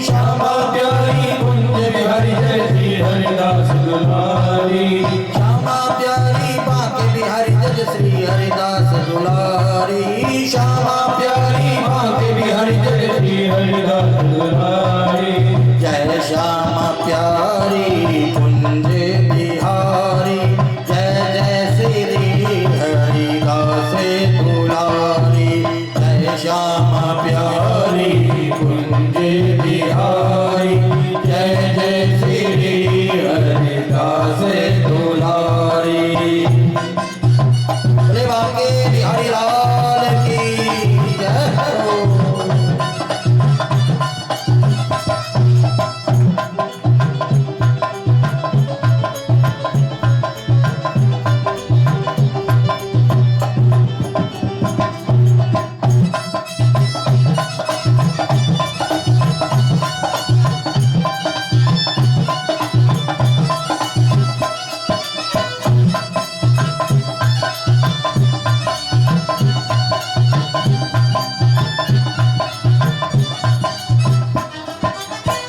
श्यामा प्यारी कुंज बिहारी जय श्री हरिदास दुलारी। श्यामा प्यारी बांके बिहारी जय श्री हरिदास दुलारी। श्यामा प्यारी बांके बिहारी जय श्री हरिदास दुलारी। जय श्यामा प्यारी कुंज बिहारी जय जय श्री हरिदास दुलारी। जय श्यामा प्यारी कुंज बिहारी जय जय श्री हरिदास दुलारी। बोले बांके बिहारी लाल की जय हो।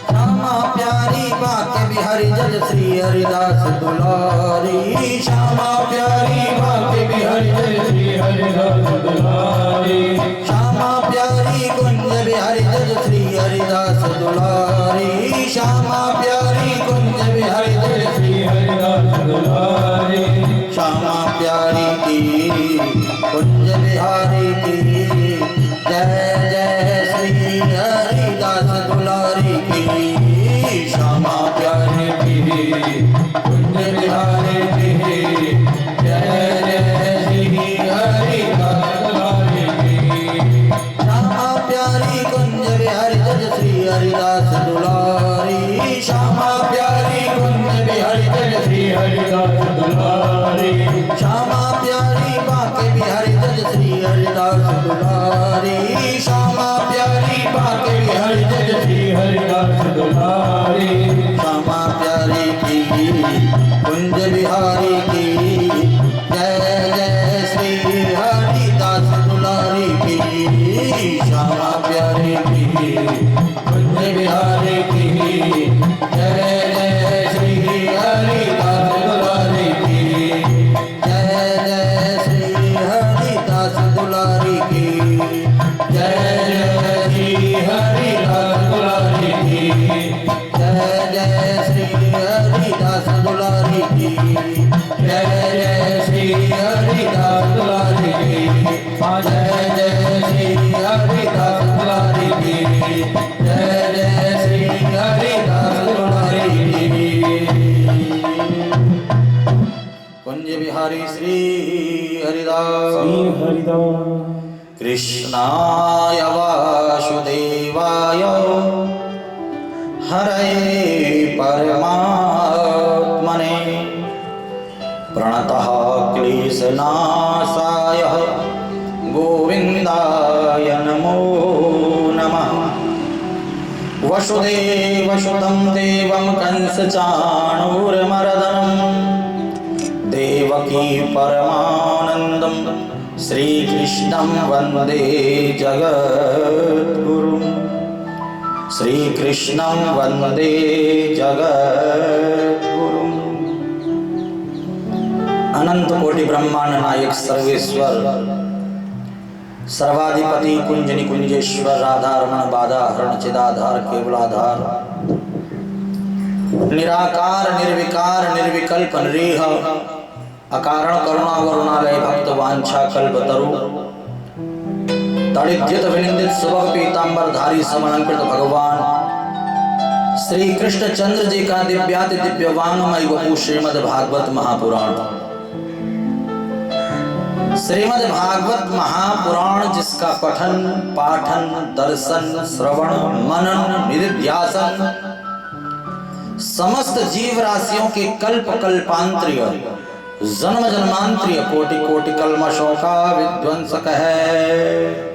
श्यामा प्यारी बांके बिहारी जय श्री हरिदास दुलारी। श्यामा प्यारी बांके बिहारी जय श्री हरिदास दुलारी। श्यामा प्यारी कुंज बिहारी जय श्री हरिदास दुलारी। श्यामा प्यारी कुंज बिहारी जय श्री हरिदास दुलारी। श्यामा प्यारी की कुंज बिहारी की जय जय श्री हरिदास दुलारी की। श्यामा प्यारी की कुंज बिहारी की जय जय श्री हरिदास दुलारी की। श्यामा प्यारी कुंज बिहारी जय श्री हरिदास दुलारी। श्यामा प्यारी कुंज बिहारी जय श्री हरिदास दुलारी। श्यामा प्यारी बांके बिहारी जय श्री हरिदास दुलारी। श्यामा प्यारी बांके बिहारी जय श्री हरिदास दुलारी। श्यामा प्यारी की कुंज बिहारी की जय जय श्री हरिदास दुलारी की। श्यामा प्यारी की कुंज बिहारी की जय जय श्री हरिदास दुलारी की। जय जय श्री हरिदास दुलारी की। जय जय श्री हरिदास दुलारी की। जय जय श्री हरिदास दुलारी की। जय जय श्री हरिदास दुलारी की। जय जय श्री हरिदास दुलारी की। जय जय श्री हरिदास दुलारी की। कुंज बिहारी श्री हरिदास। कृष्णाय वासुदेवाय हरये परमात्मने प्रणतः क्लेशनाशाय गोविन्दाय नमो नमः। वसुदेवसुतं देवं कंसचाणूरमर्दनं देवकी परमानन्दं श्रीकृष्णं वन्दे जगद्गुरुं। श्रीकृष्णं वन्दे जगद्गुरुम्। अनंत कोटि ब्रह्मांड नायक सर्वेश्वर सर्वाधिपति कुंज निकुंजेश्वर राधारमण बाधा हरण चिदाधार केवलाधार निराकार निर्विकार निर्विकल्प निरीह अकारण करुणा वरुणालय भक्त वांछा कल्पतरु तड़िद्युत विनिंदित सुबह पीतांबरधारी समलंकृत भगवान श्री कृष्ण चंद्र जी का दिव्याति दिव्य वांगमय वपु श्रीमद् भागवत महापुराण। श्रीमद् भागवत महापुराण जिसका पठन पाठन दर्शन श्रवण मनन निधिध्यासन समस्त जीव राशियों के कल्प कल्पांतरीय जन्म जन्मांतरीय कोटि कोटि कल्मषों का विध्वंसक है।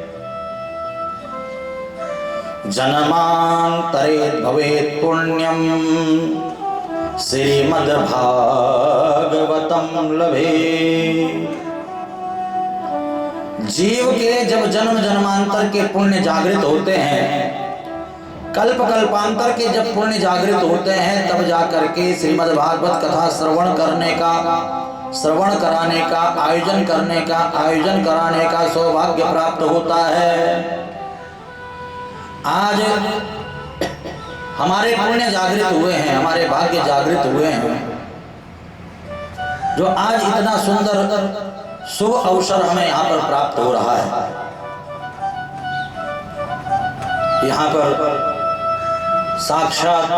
जन्मांतरे भवेत् पुण्यम श्रीमद्भागवतम लभे। जीव के जब जन्म जन्मांतर के पुण्य जागृत होते हैं, कल्प कल्पांतर के जब पुण्य जागृत होते हैं तब जाकर के श्रीमद् भागवत कथा श्रवण कराने का आयोजन कराने का सौभाग्य प्राप्त होता है। आज हमारे पुण्य जागृत हुए हैं, हमारे भाग्य जागृत हुए हैं, जो आज इतना सुंदर शुभ अवसर हमें यहाँ पर प्राप्त हो रहा है। यहाँ पर साक्षात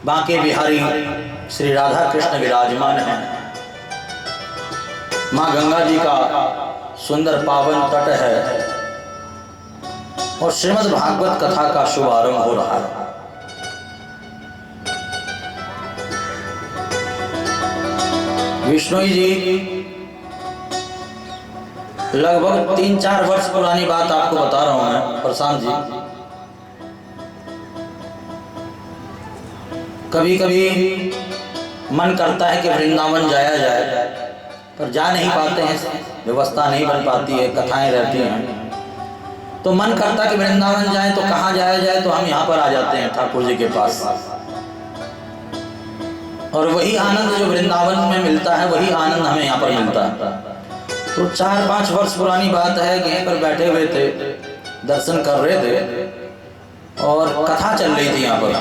बांके बिहारी श्री राधा कृष्ण विराजमान हैं। माँ गंगा जी का सुंदर पावन तट है और श्रीमद् भागवत कथा का शुभारंभ हो रहा है। विष्णु जी लगभग 3-4 वर्ष पुरानी बात आपको बता रहा हूं मैं प्रशांत जी। कभी कभी मन करता है कि वृंदावन जाया जाए, पर जा नहीं पाते हैं, व्यवस्था नहीं बन पाती है, कथाएं रहती हैं, तो मन करता है कि वृंदावन जाए तो कहाँ जाया जाए, तो हम यहाँ पर आ जाते हैं ठाकुर जी के पास। और वही आनंद जो वृंदावन में मिलता है वही आनंद हमें यहाँ पर मिलता है। तो 4-5 वर्ष पुरानी बात है कि यहीं पर बैठे हुए थे, दर्शन कर रहे थे और कथा चल रही थी यहाँ पर।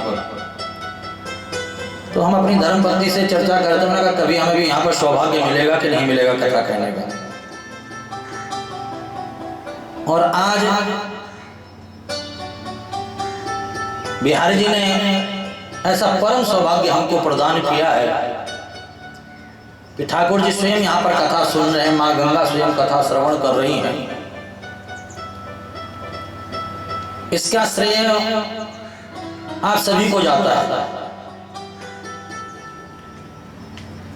तो हम अपनी धर्मपत्नी से चर्चा करते हैं, कभी हमें भी यहाँ पर सौभाग्य मिलेगा कि नहीं मिलेगा कथा कहने का। और आज बिहारी जी ने ऐसा परम सौभाग्य हमको प्रदान किया है कि ठाकुर जी स्वयं यहाँ पर कथा सुन रहे हैं, माँ गंगा स्वयं कथा श्रवण कर रही हैं। इसका श्रेय आप सभी को जाता है।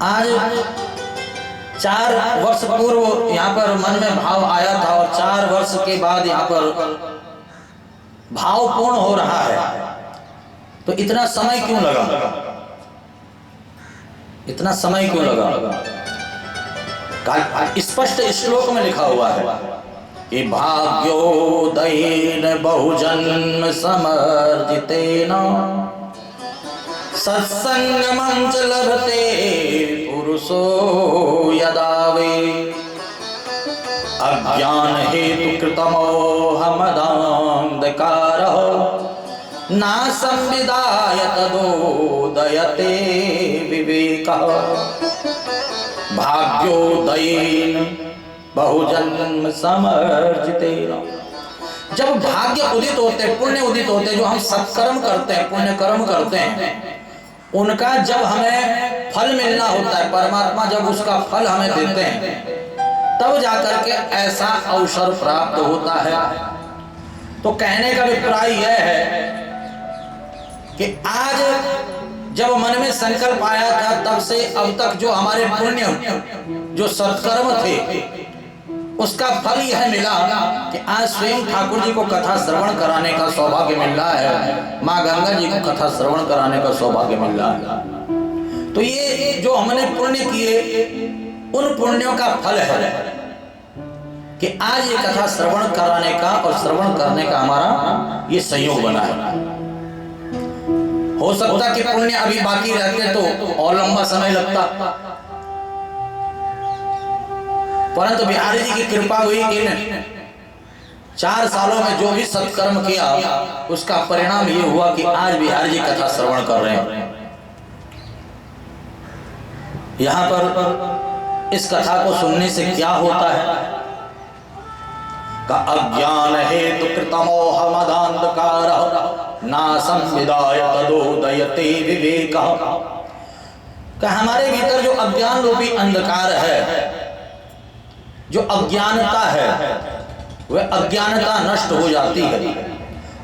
आज 4 वर्ष पूर्व यहाँ पर मन में भाव आया था और 4 वर्ष के बाद यहाँ पर भाव पूर्ण हो रहा है। तो इतना समय क्यों लगा? इतना समय क्यों लगा? स्पष्ट श्लोक में लिखा हुआ है कि भाग्योदयेन बहुजन्म समर्जितेन सत्संगमं च लभते पुरुषो यदा वे अज्ञान हेतु कृतमोहमदान्धकारः ना संविदाय तदोदयते विवेकः भाग्योदयेन बहुजन्म समर्जितेन। जब भाग्य उदित होते, पुण्य उदित होते, जो हम सत्कर्म करते हैं, पुण्य कर्म करते हैं, उनका जब हमें फल मिलना होता है, परमात्मा जब उसका फल हमें देते हैं, तब जाकर के ऐसा अवसर प्राप्त होता है। तो कहने का अभिप्राय यह है कि आज जब मन में संकल्प आया था तब से अब तक जो हमारे पुण्य, जो सत्कर्म थे, उसका फल यह मिला कि आज स्वयं ठाकुर जी को कथा श्रवण कराने का सौभाग्य मिल रहा है, माँ गंगा जी को कथा श्रवण कराने का सौभाग्य मिल रहा है। तो ये जो हमने पुण्य किए, उन पुण्यों का फल है कि आज ये कथा श्रवण कराने का और श्रवण करने का हमारा ये संयोग बना है। हो सकता कि पुण्य अभी बाकी रहते तो और लंबा समय लगता, परंतु बिहारी जी की कृपा हुई कि 4 सालों में जो भी सत्कर्म किया उसका परिणाम ये हुआ कि आज बिहारी जी कथा श्रवण कर रहे हैं। यहाँ पर इस कथा को सुनने से क्या होता है? का अज्ञान हेतु कृतमोहमदान्धकारः ना संविदाय तदोदयते विवेकः। का हमारे भीतर जो अज्ञान रूपी अंधकार है, जो अज्ञानता है, वह अज्ञानता नष्ट हो जाती है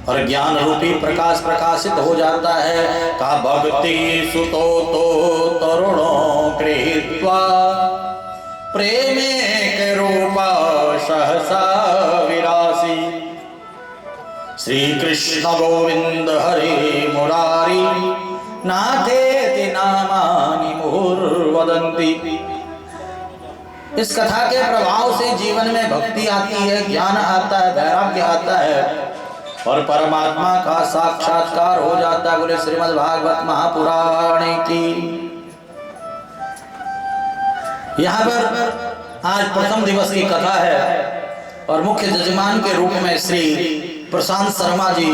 और ज्ञान रूपी प्रकाश प्रकाशित हो जाता है। का भक्ति सुतो तो तरुणों कृत्वा प्रेमे के रूपा सहसा विरासी श्री कृष्ण गोविंद हरे मुरारी नाथेति नामानि मुहुर्वदन्ति। इस कथा के प्रभाव से जीवन में भक्ति आती है, ज्ञान आता है, वैराग्य आता है और परमात्मा का साक्षात्कार हो जाता है। बोले श्रीमद् भागवत महापुराण की। यहाँ पर आज प्रथम दिवस की कथा है और मुख्य जजमान के रूप में श्री प्रशांत शर्मा जी,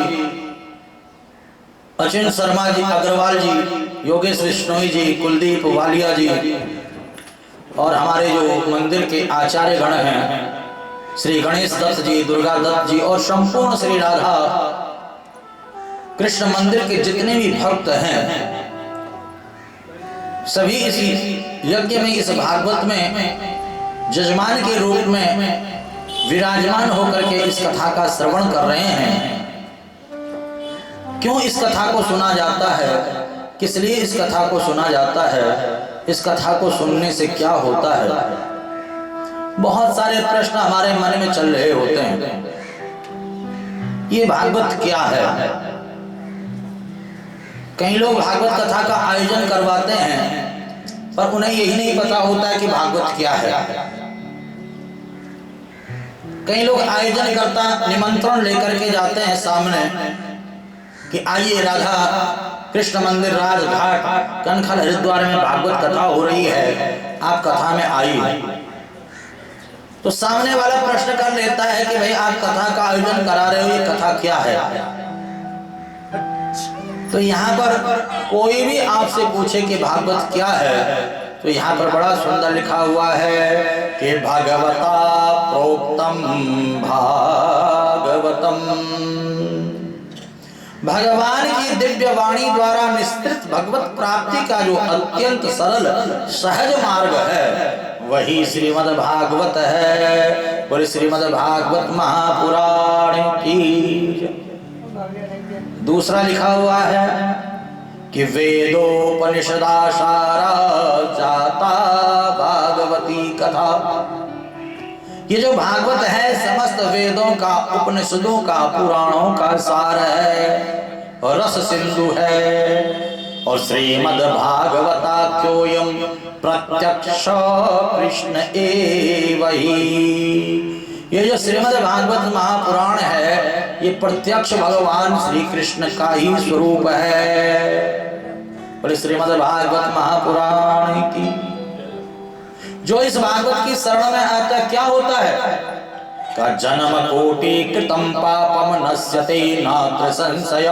अचिन शर्मा जी, अग्रवाल जी, योगेश विश्नोई जी, कुलदीप वालिया जी और हमारे जो मंदिर के आचार्य गण हैं श्री गणेश दत्त जी, दुर्गा दत्त जी और संपूर्ण श्री राधा कृष्ण मंदिर के जितने भी भक्त हैं सभी इस यज्ञ में, इस भागवत में जजमान के रूप में विराजमान होकर के इस कथा का श्रवण कर रहे हैं। क्यों इस कथा को सुना जाता है, किस लिए इस कथा को सुना जाता है, इस कथा को सुनने से क्या होता है, बहुत सारे प्रश्न हमारे मन में चल रहे होते हैं। ये भागवत क्या है? कई लोग भागवत कथा का आयोजन करवाते हैं पर उन्हें यही नहीं पता होता है कि भागवत क्या है। कई लोग आयोजन करता निमंत्रण लेकर के जाते हैं सामने कि आइए राधा कृष्ण मंदिर राजघाट कनखल हरिद्वार में भागवत कथा हो रही है, आप कथा में आइए। तो सामने वाला प्रश्न कर लेता है कि भाई आप कथा का आयोजन करा रहे हो, ये कथा क्या है? तो यहाँ पर कोई भी आपसे पूछे कि भागवत क्या है तो यहाँ पर बड़ा सुंदर लिखा हुआ है कि भागवता प्रोक्तम भागवतम, भगवान की दिव्य वाणी द्वारा निस्तृत भगवत प्राप्ति का जो अत्यंत सरल सहज मार्ग है वही श्रीमद् भागवत है। बोले श्रीमद् भागवत महापुराण की। दूसरा लिखा हुआ है कि वेदोपनिषदा सारा जाता भागवती कथा। ये जो भागवत है समस्त वेदों का, उपनिषदों का, पुराणों का सार है और रस सिंधु है। और श्रीमद् भागवताख्योऽयं प्रत्यक्ष कृष्ण एव हि। ये जो श्रीमद् भागवत महापुराण है ये प्रत्यक्ष भगवान श्री कृष्ण का ही स्वरूप है। बोले श्रीमद् भागवत महापुराण की। जो इस भागवत की शरण में आता क्या होता है? का जन्म कोटि कृतम पापम नश्यते नात्र संशय।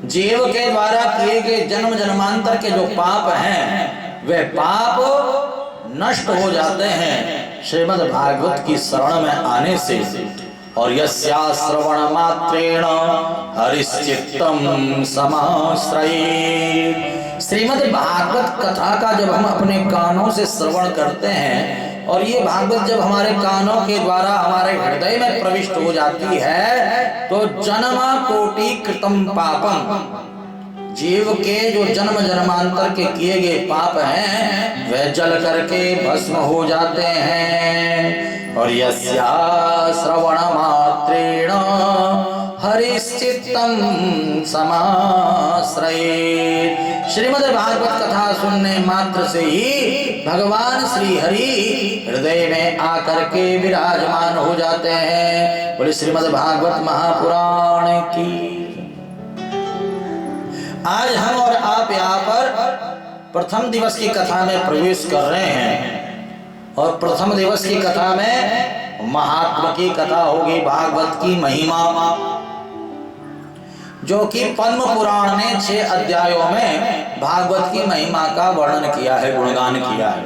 जीव के द्वारा किए गए जन्म जन्मांतर के जो पाप हैं वे पाप नष्ट हो जाते हैं श्रीमद् भागवत की शरण में आने से। और यस्या श्रवण मात्रेण हरिश्चित्तम समाश्रयेत्। श्रीमद् भागवत कथा का जब हम अपने कानों से श्रवण करते हैं और ये भागवत जब हमारे कानों के द्वारा हमारे हृदय में प्रविष्ट हो जाती है तो जन्म कोटि कृतम पापम, जीव के जो जन्म जन्मांतर के किए गए पाप हैं वह जल करके भस्म हो जाते हैं। और यस्या श्रवण मात्रेण हरिश्चित्तम समाश्रयेत्। श्रीमद् भागवत कथा सुनने मात्र से ही भगवान श्री हरि हृदय में आकर के विराजमान हो जाते हैं। बोले श्रीमद् भागवत महापुराण की। आज हम और आप यहाँ पर प्रथम दिवस की कथा में प्रवेश कर रहे हैं और प्रथम दिवस की कथा में महात्मा की कथा होगी, भागवत की महिमा, जो कि पद्म पुराण ने 6 अध्यायों में भागवत की महिमा का वर्णन किया है, गुणगान किया है।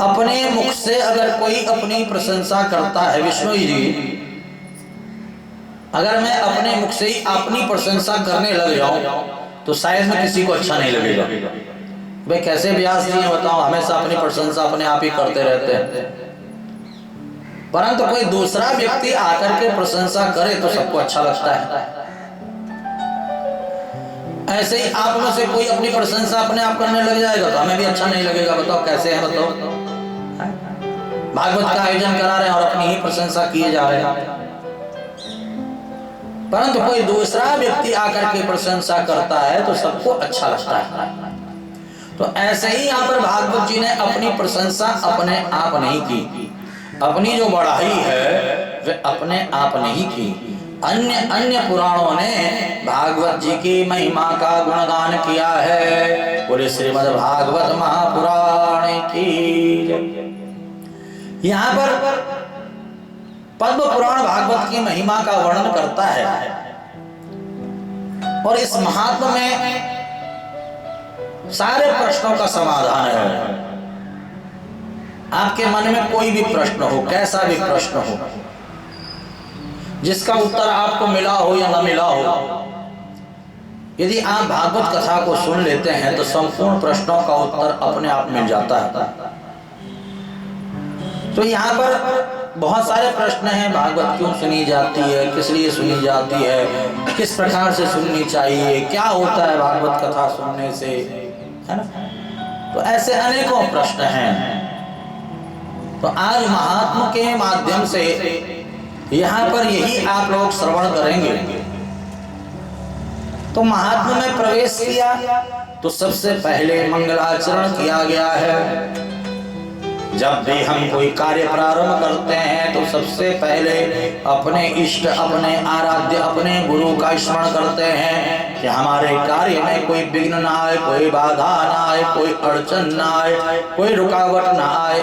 अपने मुख से अगर कोई अपनी प्रशंसा करता है, विष्णु जी अगर मैं अपने मुख से ही अपनी प्रशंसा करने लग जाऊं तो शायद में किसी को अच्छा नहीं लगेगा। भाई कैसे व्यास जी बताओ, हमेशा अपनी प्रशंसा अपने आप ही करते रहते हैं, परंतु कोई दूसरा व्यक्ति आकर के प्रशंसा करे तो सबको अच्छा लगता है। ऐसे ही आप में से कोई अपनी प्रशंसा अपने आप करने लग जाएगा तो हमें भी अच्छा नहीं लगेगा। बताओ कैसे है? बताओ, भागवत का आयोजन करा रहे हैं और अपनी ही प्रशंसा किए जा रहे हैं, परंतु कोई दूसरा व्यक्ति आकर के प्रशंसा करता है तो सबको अच्छा लगता है। तो ऐसे ही यहाँ पर भागवत जी ने अपनी प्रशंसा अपने आप नहीं की, अपनी जो बढ़ाई है वे अपने आप नहीं की। अन्य अन्य पुराणों ने भागवत जी की महिमा का गुणगान किया है। बोले श्रीमद् भागवत महापुराण की। यहाँ पर पद्म पुराण भागवत की महिमा का वर्णन करता है और इस महात्मा में सारे प्रश्नों का समाधान है। आपके मन में कोई भी प्रश्न हो, कैसा भी प्रश्न हो, जिसका उत्तर आपको मिला हो या न मिला हो, यदि आप भागवत कथा को सुन लेते हैं तो संपूर्ण प्रश्नों का उत्तर अपने आप मिल जाता है। तो यहाँ पर बहुत सारे प्रश्न हैं। भागवत क्यों सुनी जाती है, किस लिए सुनी जाती है, किस प्रकार से सुननी चाहिए, क्या होता है भागवत कथा सुनने से, है ना। तो ऐसे अनेकों प्रश्न हैं। तो आज महात्मा के माध्यम से यहाँ पर यही आप लोग श्रवण करेंगे। तो महात्मा में प्रवेश किया तो सबसे पहले मंगलाचरण किया गया है। जब भी हम कोई कार्य प्रारंभ करते हैं तो सबसे पहले अपने इष्ट, अपने आराध्य, अपने गुरु का स्मरण करते हैं कि हमारे कार्य में कोई विघ्न ना आए, कोई बाधा ना आए, कोई अड़चन ना आए, कोई रुकावट ना आए।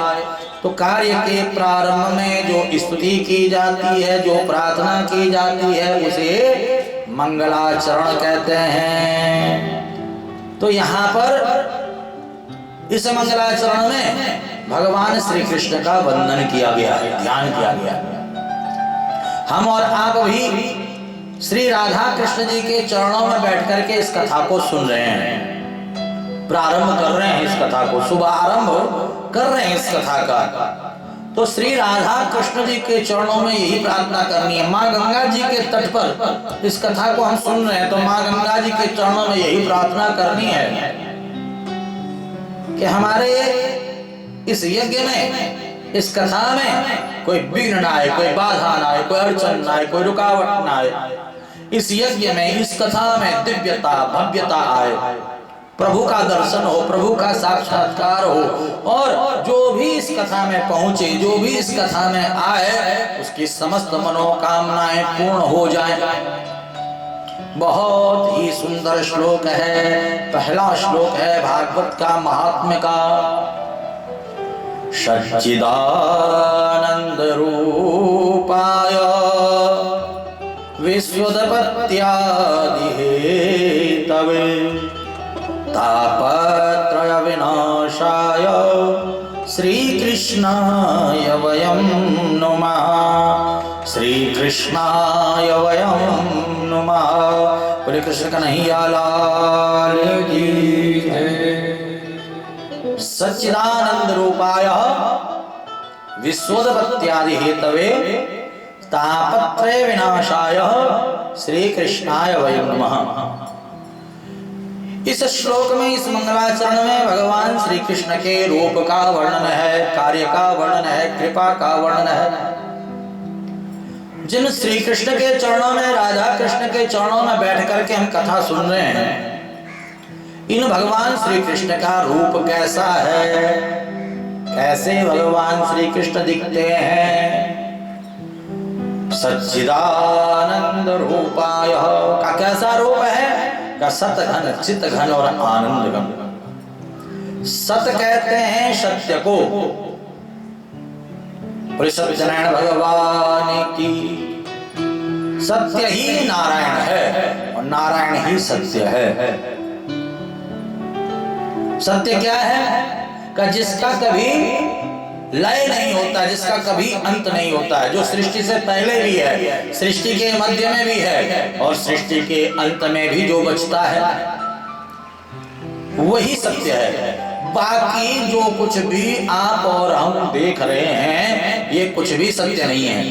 तो कार्य के प्रारंभ में जो स्तुति की जाती है, जो प्रार्थना की जाती है, उसे मंगलाचरण कहते हैं। तो यहाँ पर इस मंगलाचरण में भगवान श्री कृष्ण का वंदन किया गया है, ध्यान किया गया है। हम और आप भी श्री राधा कृष्ण जी के चरणों में बैठ करके इस कथा को सुन रहे हैं, प्रारंभ कर रहे हैं इस कथा को, शुभारंभ कर रहे हैं इस कथा का। तो श्री राधा कृष्ण जी के चरणों में यही प्रार्थना करनी है। माँ गंगा जी के तट पर इस कथा को हम सुन रहे हैं तो माँ गंगा जी के चरणों में यही प्रार्थना करनी है कि हमारे इस यज्ञ में, इस कथा में कोई विघ्न ना आए, कोई बाधा ना आए, कोई अड़चन ना आए, कोई रुकावट ना आए। इस यज्ञ में, इस कथा में दिव्यता, भव्यता आए, प्रभु का दर्शन हो, प्रभु का साक्षात्कार हो और जो भी इस कथा में पहुंचे, जो भी इस कथा में आए, उसकी समस्त मनोकामनाएं पूर्ण हो जाएं। बहुत ही सुंदर श्लोक है, पहला श्लोक है भागवत का महात्म्य का। सच्चिदानंद रूपाय विश्वोत्पत्त्यादिहेतवे तापत्रय विनाशाय श्रीकृष्णाय वयं नुमः, श्रीकृष्णाय वयं नुमः। बोले कृष्ण कन्हैया लाल की जय। सच्चिदानंद रूपाय विश्वोत्पत्त्यादि हेतवे तापत्रय विनाशाय श्रीकृष्णाय वयं नमः। इस श्लोक में, इस मंगलाचरण में भगवान श्री कृष्ण के रूप का वर्णन है, कार्य का वर्णन है, कृपा का वर्णन है। जिन श्री कृष्ण के चरणों में, राधा कृष्ण के चरणों में बैठ करके हम कथा सुन रहे हैं, इन भगवान श्री कृष्ण का रूप कैसा है, कैसे भगवान श्री कृष्ण दिखते हैं। सच्चिदानंद रूपाय का कैसा रूप है, का सत घन, चित घन और आनंद घन। सत कहते हैं सत्य को, सत्यनारायण भगवान की। सत्य ही नारायण है और नारायण ही सत्य है। सत्य क्या है, का जिसका कभी लय नहीं होता, जिसका कभी अंत नहीं होता है, जो सृष्टि से पहले भी है, सृष्टि के मध्य में भी है और सृष्टि के अंत में भी जो बचता है वही सत्य है। बाकी जो कुछ भी आप और हम देख रहे हैं ये कुछ भी सत्य नहीं है।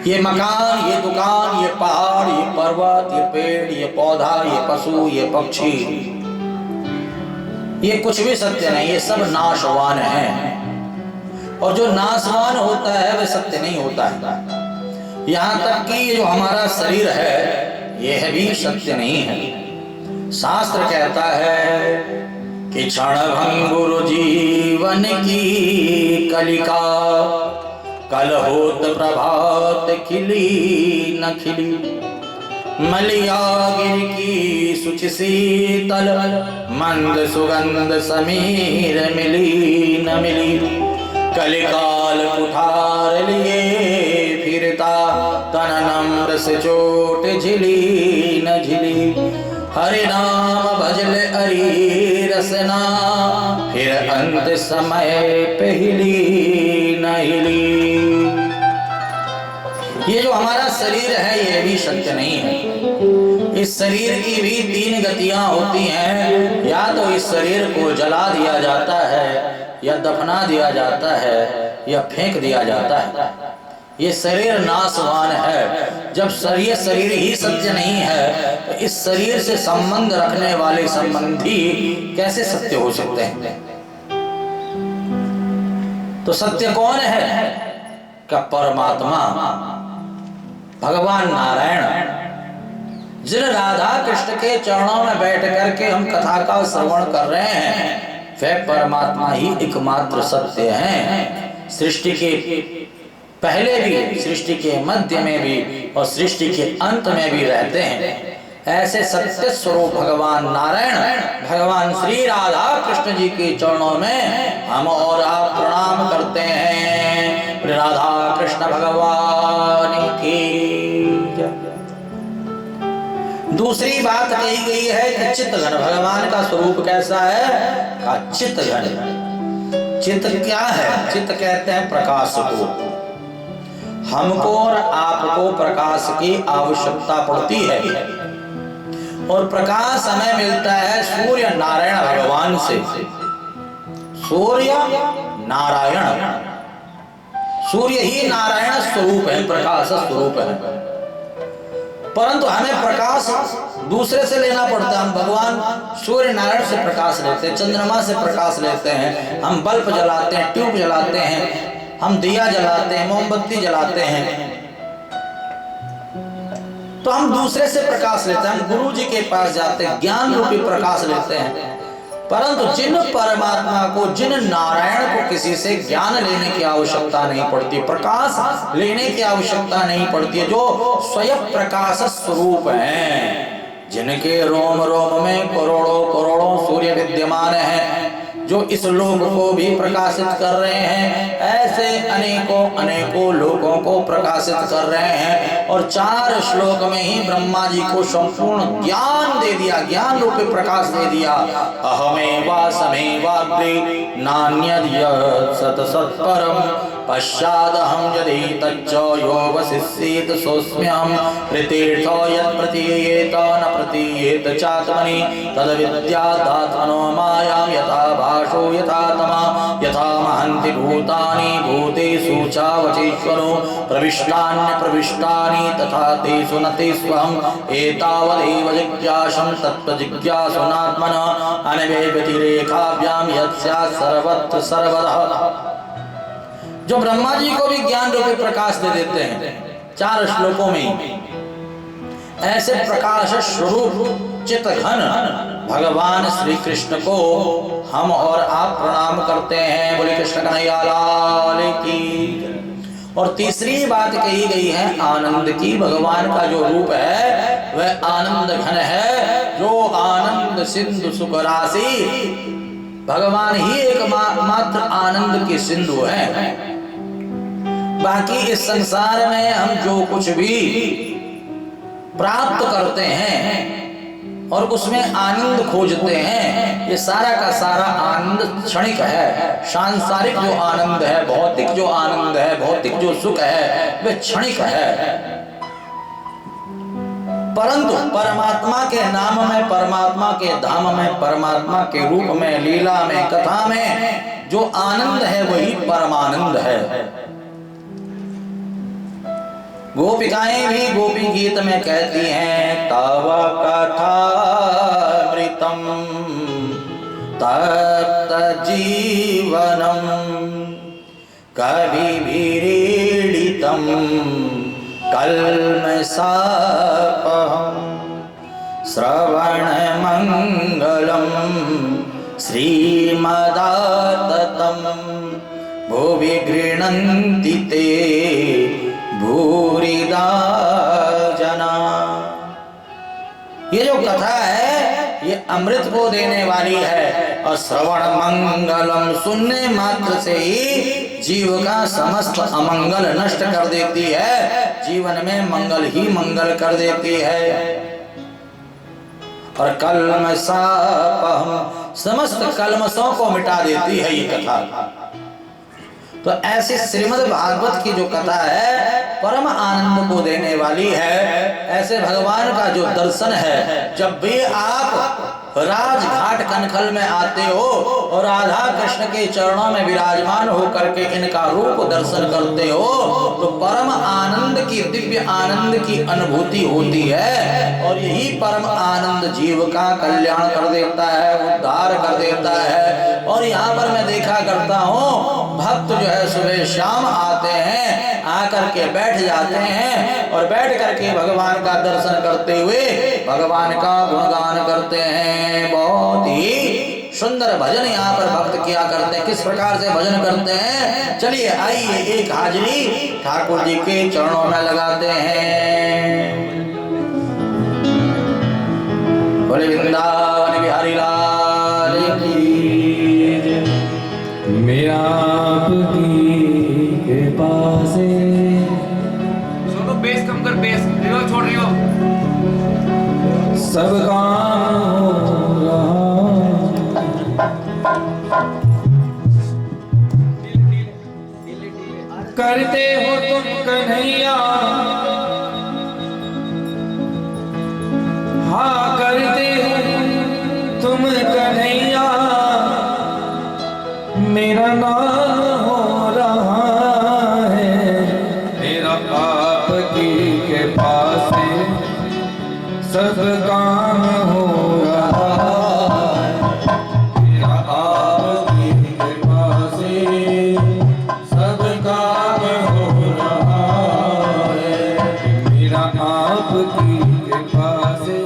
ये मकान, ये दुकान, ये पहाड़, ये पर्वत, ये पेड़, ये पौधा, ये पशु, ये पक्षी, ये कुछ भी सत्य नहीं, ये सब नाशवान है। और जो नाशवान होता है वह सत्य नहीं होता है। यहाँ तक कि जो हमारा शरीर है यह भी सत्य नहीं है। शास्त्र कहता है कि क्षण भंगुर जीवन की कलिका, कल होत प्रभात खिली न खिली, मलिया गिर की सुचि शीतल, मंद सुगंध समीर मिली न मिली। कलिकाल कुठार लिए फिरता, तन नम्र से चोट झिली न झिली। हरि नाम भजल हरि रसना, फिर अंत समय पे हिली न हिली। ये जो हमारा शरीर है ये भी सत्य नहीं है। इस शरीर की भी 3 गतियां होती हैं, या तो इस शरीर को जला दिया जाता है, या दफना दिया जाता है, या फेंक दिया जाता है। ये शरीर नाशवान है। जब शरीर ही सत्य नहीं है तो इस शरीर से संबंध रखने वाले संबंधी कैसे सत्य हो सकते हैं? तो सत्य कौन है? का परमात्मा भगवान नारायण, जिन राधा कृष्ण के चरणों में बैठ करके हम कथा का श्रवण कर रहे हैं, वे परमात्मा ही एकमात्र सत्य हैं। सृष्टि के पहले भी, सृष्टि के मध्य में भी और सृष्टि के अंत में भी रहते हैं। ऐसे सत्य स्वरूप भगवान नारायण, भगवान श्री राधा कृष्ण जी के चरणों में हम और आप प्रणाम करते हैं। राधा कृष्ण भगवान की। दूसरी बात कही गई है कि चित्तघन भगवान का स्वरूप कैसा है? का चित्तघन। चित्त क्या है? चित्त कहते हैं प्रकाश को। हमको और आपको प्रकाश की आवश्यकता पड़ती है, और प्रकाश हमें मिलता है सूर्य नारायण भगवान से। सूर्य नारायण, सूर्य ही नारायण स्वरूप है, प्रकाश स्वरूप है। परंतु हमें प्रकाश दूसरे से लेना पड़ता है। हम भगवान सूर्य नारायण से प्रकाश लेते हैं, चंद्रमा से प्रकाश लेते हैं, हम बल्ब जलाते हैं, ट्यूब जलाते हैं, हम दिया जलाते हैं, मोमबत्ती जलाते हैं, तो हम दूसरे से प्रकाश लेते हैं। हम गुरु जी के पास जाते हैं, ज्ञान रूपी प्रकाश लेते हैं। परंतु जिन परमात्मा को, जिन नारायण को किसी से ज्ञान लेने की आवश्यकता नहीं पड़ती, प्रकाश लेने की आवश्यकता नहीं पड़ती है, जो स्वयं प्रकाश स्वरूप हैं, जिनके रोम रोम में करोड़ों करोड़ों सूर्य विद्यमान हैं, जो इस लोक को भी प्रकाशित कर रहे हैं, ऐसे अनेकों अनेकों लोगों को प्रकाशित कर रहे हैं। और 4 श्लोक में ही ब्रह्मा जी को संपूर्ण ज्ञान दे दिया, ज्ञान रूपी प्रकाश दे दिया। अहमेवा समेवाग्रे नान्यद् सत सत्परम, पश्चादहं यदि तच्च यो वसिष्येत सोऽस्म्यहं, प्रतीर्थो यत् प्रतीयेत न प्रतीयेत चात्मनि, तद्विद्यादात्मनो मायां यथा भाषो यथा तमा, यथा महन्ति भूतानि भूतेषु चावचेश्वरो, प्रविष्टान्य प्रविष्टानि तथा तेषु न तेष्वहम्, एतावदेव जिज्ञासं तत्त्वजिज्ञासुनात्मनः, अनवेव्यतिरेकाभ्यां यत् स्यात् सर्वत्र सर्वतः। जो ब्रह्मा जी को भी ज्ञान रूपी प्रकाश दे देते हैं 4 श्लोकों में, ऐसे प्रकाश स्वरूप चित्तघन भगवान श्री कृष्ण को हम और आप प्रणाम करते हैं। बोले कृष्ण कन्हैया लाल की। और तीसरी बात कही गई है आनंद की। भगवान का जो रूप है वह आनंद घन है, जो आनंद सिंधु सुख राशि। भगवान ही एकमात्र आनंद के सिंधु है। बाकी इस संसार में हम जो कुछ भी प्राप्त करते हैं और उसमें आनंद खोजते हैं, ये सारा का सारा आनंद क्षणिक है। सांसारिक जो आनंद है, भौतिक जो आनंद है, भौतिक जो सुख है, वह क्षणिक है। परंतु परमात्मा के नाम में, परमात्मा के धाम में, परमात्मा के रूप में, लीला में, कथा में जो आनंद है वही परमानंद है। गोपिकाएं भी गोपी गीत में कहती हैं, तव कथामृतम तप्त जीवनम कविभिरीडितम कल्मषापहम् श्रवण मंगलम श्रीमदाततम भुवि गृह्णन्ति ते भूरिदा जना। ये जो कथा है ये अमृत को देने वाली है और श्रवण मंगलम सुनने मात्र से ही जीव का समस्त अमंगल नष्ट कर देती है, जीवन में मंगल ही मंगल कर देती है। और कल्मषापहम समस्त कल्मषों को मिटा देती है ये कथा। तो ऐसी श्रीमद् भागवत की जो कथा है परम आनंद को देने वाली है। ऐसे भगवान का जो दर्शन है, जब भी आप राजघाट कनखल में आते हो और राधा कृष्ण के चरणों में विराजमान होकर के इनका रूप दर्शन करते हो तो परम आनंद की, दिव्य आनंद की अनुभूति होती है। और यही परम आनंद जीव का कल्याण कर देता है, उद्धार कर देता है। और यहाँ पर मैं देखा करता हूँ भक्त जो है सुबह शाम आते हैं, आकर के बैठ जाते हैं और बैठ करके भगवान का दर्शन करते हुए भगवान का गुणगान करते हैं। बहुत ही सुंदर भजन यहाँ पर भक्त किया करते हैं। किस प्रकार से भजन करते हैं, चलिए आइए एक हाजिरी ठाकुर जी के चरणों में लगाते हैं। बोले वृंदावन बिहारी लाल की जय। मेरा आपकी कृपा से सुनो बेस कम कर, बेस रियो छोड़ रियो। सब काम हो रहा। करते हो तुम कन्हैया, हाँ करते हो तुम कन्हैया, मेरा नाम हो रहा है। मेरा आपकी कृपा से सब काम हो रहा है। मेरा आपकी कृपा से सब काम हो रहा है। मेरा आपकी कृपा से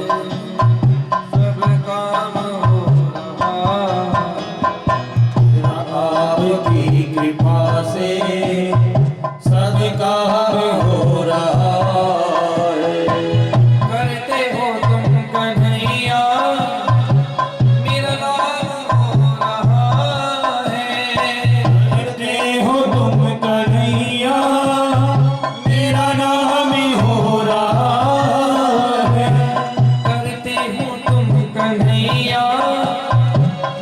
सब काम हो रहा है। मेरा आपकी कृपा से सब काम हो रहा है। करते हो तुम कन्हैया, मेरा नाम हो रहा है। करते हो तुम कन्हैया, मेरा नाम हो रहा है। करते हो तुम कन्हैया,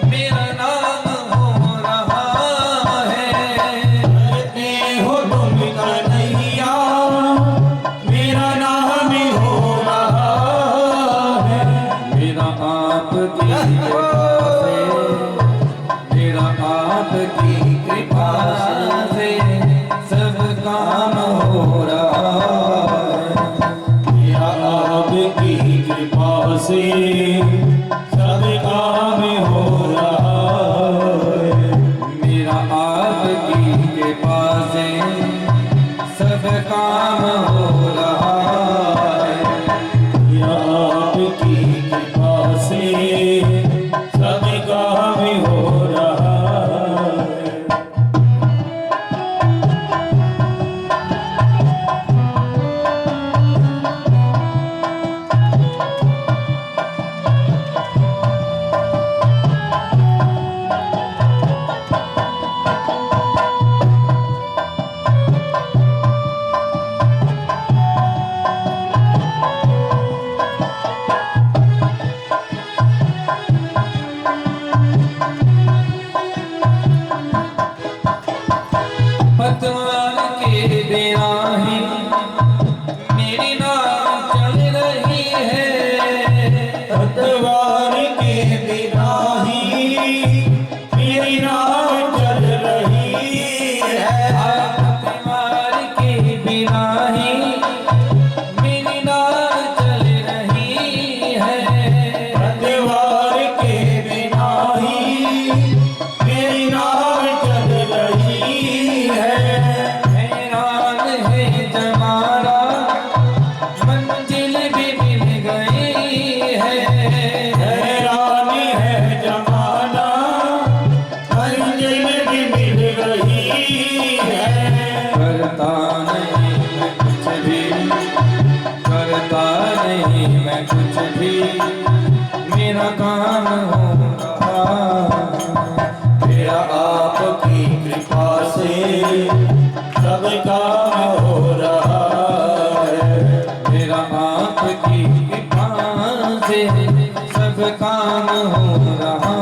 मेरा नाम हो रहा है। करते हो तुम कन्हैया, मेरा नाम हो रहा है। मेरा आपकी कृपा से, मेरा आपकी कृपा से सब काम हो रहा है। मेरा आपकी कृपा से सब काम हो रहा है। मेरा आपकी कृपा से सब काम हो रहा है। मेरा आपकी कृपा से सब काम हो रहा है। पतवार के बिना ही मेरी नाव चल रही है। पतवार के बिना ही मेरी नाव चल रही है। पतवार के बिना ही मेरी नाव चल रही है। पतवार के बिना ही मेरी नाव चल रही है। हैरान है जमाना, मंजिल भी मिल गई है। हैरान है जमाना, मंजिल भी मिल गई सब काम हो रहा है। मेरा आपकी कृपा से सब काम हो रहा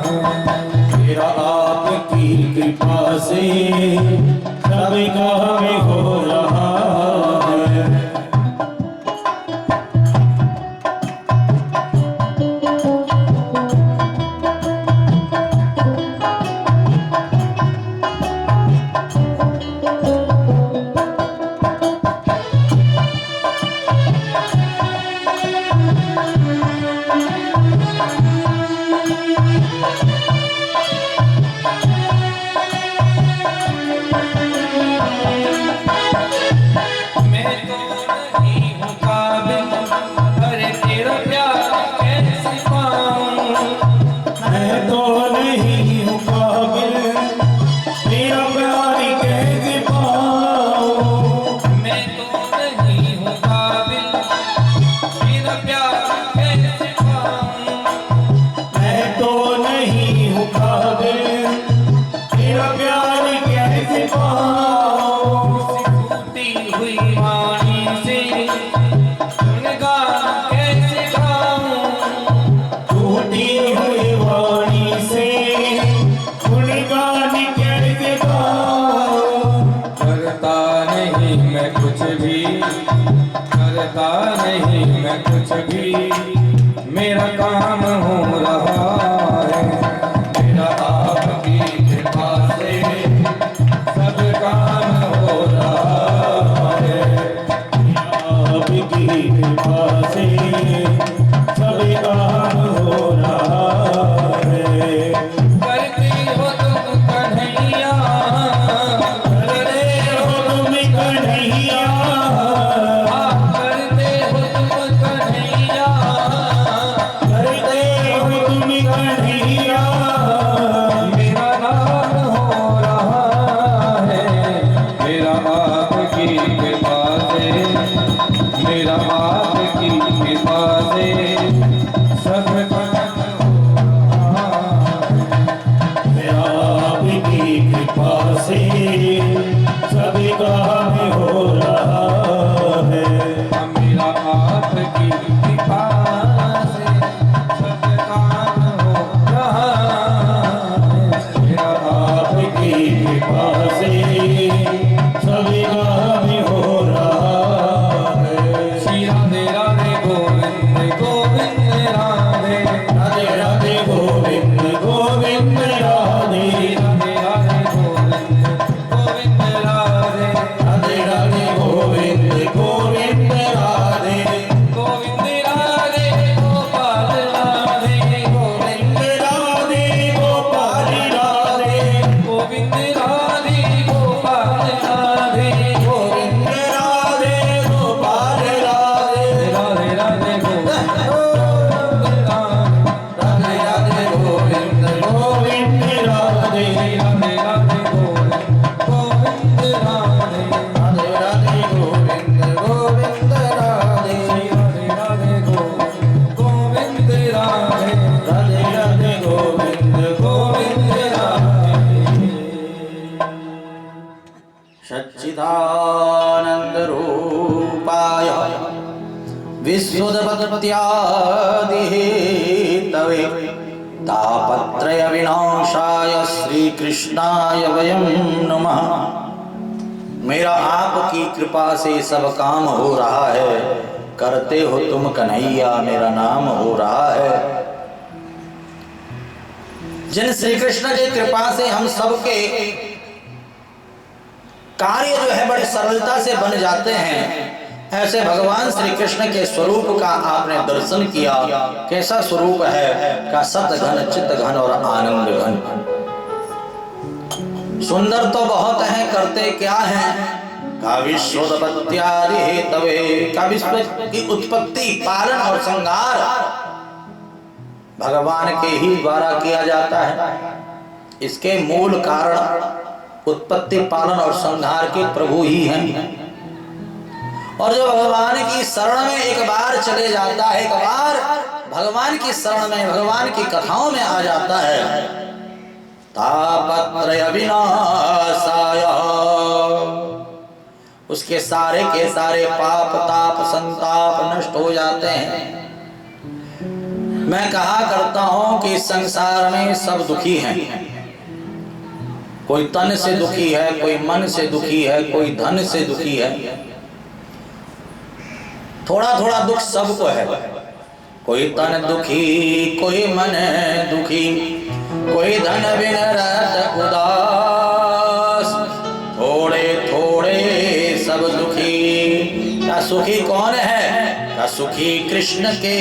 है। मेरा आपकी कृपा से सब काम हो रहा है। मैं तो नहीं हूँ काबिल, अरे तेरा प्यार कैसे पाऊँ। मैं तो नहीं हूँ काबिल, तेरा प्यार कैसे पाऊँ। मैं तो नहीं हूँ काबिल, तेरा प्यार कैसे पाऊँ। मैं तो नहीं हूँ काबिल, तेरा प्यार कैसे पाऊँ। टूटी हुई वाणी से गुणगान कैसे गाऊँ। टूटी हुई वाणी से गुणगान कैसे गाऊँ। करता नहीं मैं कुछ भी, करता नहीं मैं कुछ भी, मेरा काम हो रहा है। मेरा आपकी कृपा से सब काम हो रहा है। आपकी कृपा से सब काम हो रहा है। करती हो तुम कन्हैया, करते हो तुम कन्हैया, करते हो तुम कन्हैया। करते हो तुम कन्हैया। मेरा नाम हो रहा है। मेरा आपकी कृपा से, मेरा आपकी कृपा से सब काम हो रहा है। मेरा आपकी कृपा से सब काम हो रहा है। मेरा आपकी कृपा से सब काम हो रहा है। मेरा आपकी कृपा से सब काम हो रहा है। श्री राधे राधे गोविंद गोविंद राधे, राधे राधे गोविंद गोविंद राधे। राधे राधे गोविंद गोविंद राधे, राधे राधे गोविंद गोविंद राधे। गोविंद राधे गोपाल राधे, गोविंद राधे गोपाल राधे। गोविंद राधे गोपाल राधे, गोविंद राधे गोपाल राधे। राधे राधे गोविंद राधे राधे गोविंद गोविंद राधे। राधे राधे गोविंद राधे, राधे राधे गोविंद गोविंद राधे। राधे राधे गोविंद राधे, राधे राधे गोविंद गोविंद राधे। सच्चिदानंद रूपाय विश्वोत्पत्त्यादिहेतवे तापत्रय विनाशाय श्री कृष्णाय वयं नमः। मेरा आपकी कृपा से सब काम हो रहा है। करते हो तुम कन्हैया, मेरा नाम हो रहा है। जिन श्री कृष्ण की कृपा से हम सबके कार्य जो है बड़े सरलता से बन जाते हैं, ऐसे भगवान श्री कृष्ण के स्वरूप का आपने दर्शन किया। कैसा स्वरूप है? का सत घन चित्त घन और आनंद घन। सुंदर तो बहुत है, करते क्या है? का विश्वोत्पत्त्यादि हेतवे, का विश्व की उत्पत्ति पालन और संहार भगवान के ही द्वारा किया जाता है। इसके मूल कारण उत्पत्ति पालन और संहार के प्रभु ही हैं। और जो भगवान की शरण में एक बार चले जाता है, एक बार भगवान की शरण में, भगवान की कथाओं में आ जाता है, तापत्रय विनाशाय उसके सारे के सारे पाप ताप संताप नष्ट हो जाते हैं। मैं कहा करता हूं कि संसार में सब दुखी हैं। कोई तन से दुखी है, कोई मन से दुखी है, कोई धन से दुखी है। थोड़ा थोड़ा दुख सबको है। कोई तन दुखी, कोई मन दुखी, कोई धन बिन रहत उदास, थोड़े थोड़े सब दुखी। क्या सुखी कौन है? क्या सुखी कृष्ण के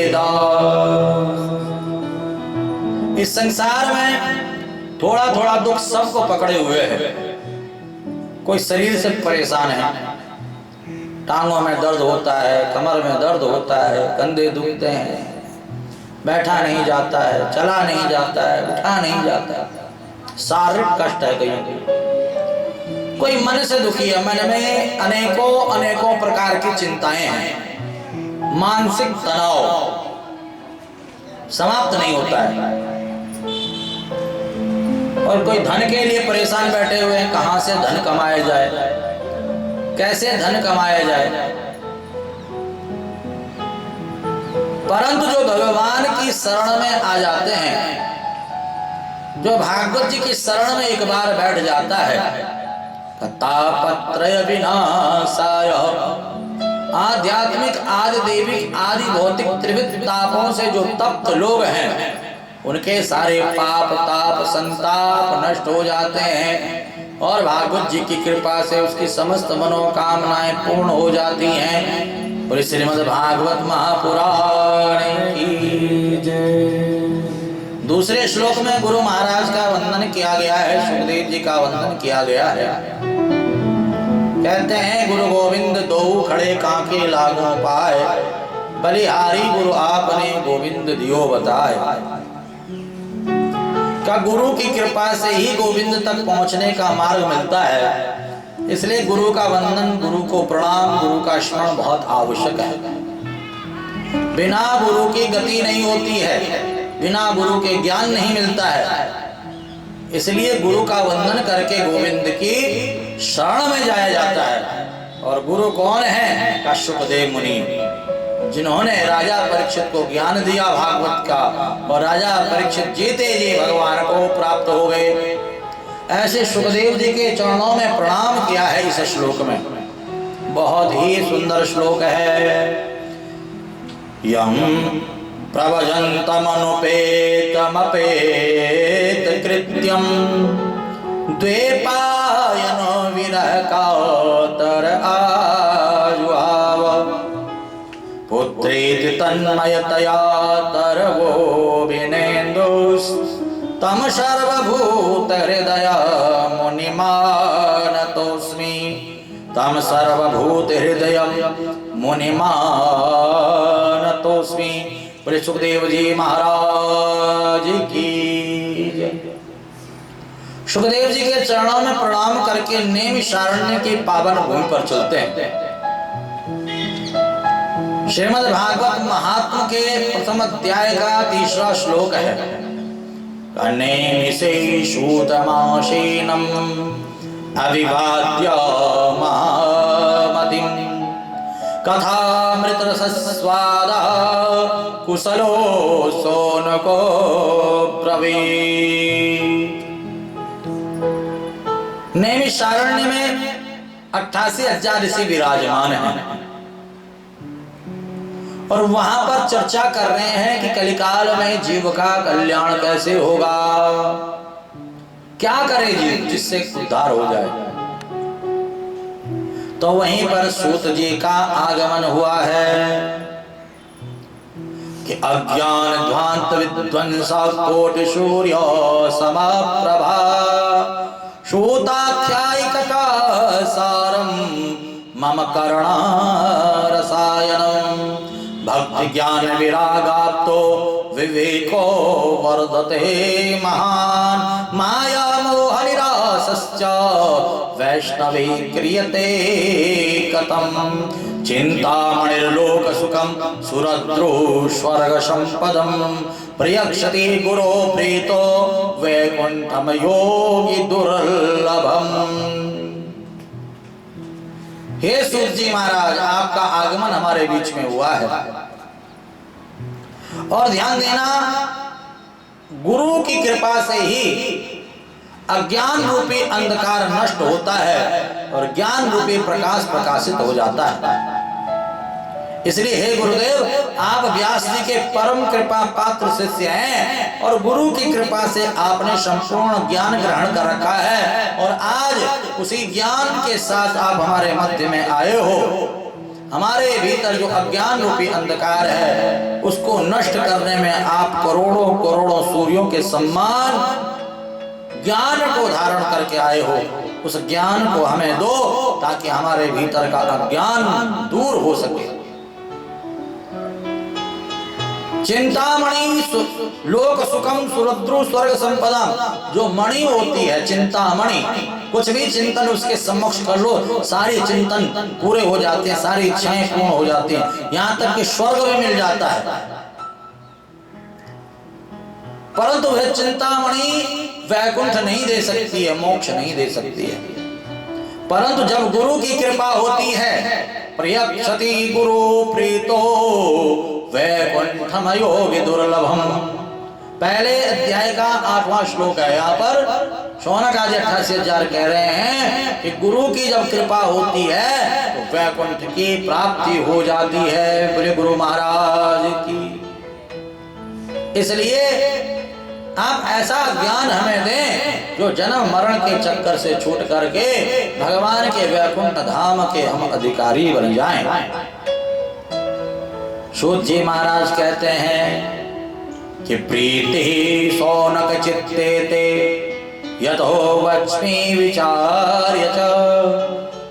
दास। इस संसार में थोड़ा थोड़ा दुख सबको पकड़े हुए है। कोई शरीर से परेशान है, टांगों में दर्द होता है, कमर में दर्द होता है, कंधे दुखते हैं, बैठा नहीं जाता है, चला नहीं जाता है, उठा नहीं जाता है, शारीरिक कष्ट है कहीं। कोई मन से दुखी है, मन में अनेकों अनेकों प्रकार की चिंताएं हैं, मानसिक तनाव समाप्त नहीं होता है। और कोई धन के लिए परेशान बैठे हुए हैं, कहां से धन कमाया जाए, कैसे धन कमाया जाए। परंतु जो भगवान की शरण में आ जाते हैं, जो भागवत जी की शरण में एक बार बैठ जाता है, तापत्रय विनाशाय, आध्यात्मिक आदि दैविक आदि भौतिक त्रिविध तापों से जो तप्त लोग हैं, उनके सारे पाप ताप संताप नष्ट हो जाते हैं और भागवत जी की कृपा से उसकी समस्त मनोकामनाएं पूर्ण हो जाती हैं। और श्रीमद् भागवत महापुराण की जय। दूसरे श्लोक में गुरु महाराज का वंदन किया गया है, सुखदेव जी का वंदन किया गया है। कहते हैं गुरु गोविंद दो खड़े कांके लागो पाए, बलिहारी गुरु आपने गोविंद दियो बताए। का गुरु की कृपा से ही गोविंद तक पहुंचने का मार्ग मिलता है। इसलिए गुरु का वंदन, गुरु को प्रणाम, गुरु का स्मरण बहुत आवश्यक है। बिना गुरु की गति नहीं होती है, बिना गुरु के ज्ञान नहीं मिलता है। इसलिए गुरु का वंदन करके गोविंद की शरण में जाया जाता है। और गुरु कौन है? का शुकदेव मुनि, जिन्होंने राजा परीक्षित को ज्ञान दिया भागवत का, और राजा परीक्षित जीते जी भगवान को प्राप्त हो गए। ऐसे सुखदेव जी के चरणों में प्रणाम किया है इस श्लोक में। बहुत ही सुंदर श्लोक है। यम प्रवजन्तमनुपेतमपेत कृत्यम द्वैपायनो विरह कातर आजुहाव, पुत्रेति तन्मयतया तरवोभिनेन्दुस्, तम सर्वभूत हृदय मुनिमानतोऽस्मि, तम सर्वभूत हृदय मुनिमानतोऽस्मि। बोले सुखदेव जी महाराज की जय। सुखदेव जी के चरणों में प्रणाम करके नैमिषारण्य की पावन भूमि पर चलते हैं। श्रीमद् भागवत महात्म के प्रथम अध्याय का तीसरा श्लोक है। नैमिषे शूतमाशीनम् अविवाद्य महामतिं, कथामृतरसस्वादः कुशलो सोनको ब्रवीत्। नैमिषारण्य में 88,000 ऋषि विराजमान हैं और वहां पर चर्चा कर रहे हैं कि कलिकाल में जीव का कल्याण कैसे होगा, क्या करे जीव जिससे उद्धार हो जाए। तो वहीं पर सूत जी का आगमन हुआ है कि अज्ञान ध्वांत विध्वंसा कोटि सूर्य समाप्रभा, सूताख्यायिका सारम मम करुणारसायनम, भक्ति ज्ञान विरागाप्तो विवेको वर्धते महान, माया मोह निरासश्च वैष्णवे क्रियते कथम, चिंतामणिर्लोक सुखम सुरद्रो स्वर्ग संपदम, प्रियक्षति गुरो प्रीतो वैकुंठम योगी दुर्लभम। हे सूत जी महाराज, आपका आगमन हमारे बीच में हुआ है। और ध्यान देना, गुरु की कृपा से ही अज्ञान रूपी अंधकार नष्ट होता है और ज्ञान रूपी प्रकाश प्रकाशित हो जाता है। इसलिए हे गुरुदेव, आप व्यास जी के परम कृपा पात्र शिष्य हैं और गुरु की कृपा से आपने संपूर्ण ज्ञान ग्रहण कर रखा है और आज उसी ज्ञान के साथ आप हमारे मध्य में आए हो। हमारे भीतर जो अज्ञान रूपी अंधकार है उसको नष्ट करने में आप करोड़ों करोड़ों सूर्यों के समान ज्ञान को धारण करके आए हो। उस ज्ञान को हमें दो ताकि हमारे भीतर का अज्ञान दूर हो सके। चिंतामणि लोक सुखम सुरद्रु स्वर्ग संपदा, जो मणि होती है चिंतामणि, कुछ भी चिंतन उसके समक्ष कर लो, सारी चिंतन पूरे हो जाते हैं, सारी इच्छाएं पूर्ण हो जाती हैं, यहाँ तक कि स्वर्ग में मिल जाता है। परंतु वह चिंतामणि वैकुंठ नहीं दे सकती है, मोक्ष नहीं दे सकती है। परंतु जब गुरु की कृपा होती है, प्रियक्षति गुरु प्रीतो वैकुंठमयो विदुर्लभम। पहले अध्याय का 8वां श्लोक है। यहाँ पर शौनक आदि 88,000 कह रहे हैं कि गुरु की जब कृपा होती है तो वैकुंठ की प्राप्ति हो जाती है। बोले गुरु महाराज की। इसलिए आप ऐसा ज्ञान हमें दें जो जन्म मरण के चक्कर से छूट करके भगवान के वैकुंठ धाम के हम अधिकारी बन जाएं। सूत जी महाराज कहते हैं कि प्रीति शौनक चित्ते ते यतो वच्मि विचार्य च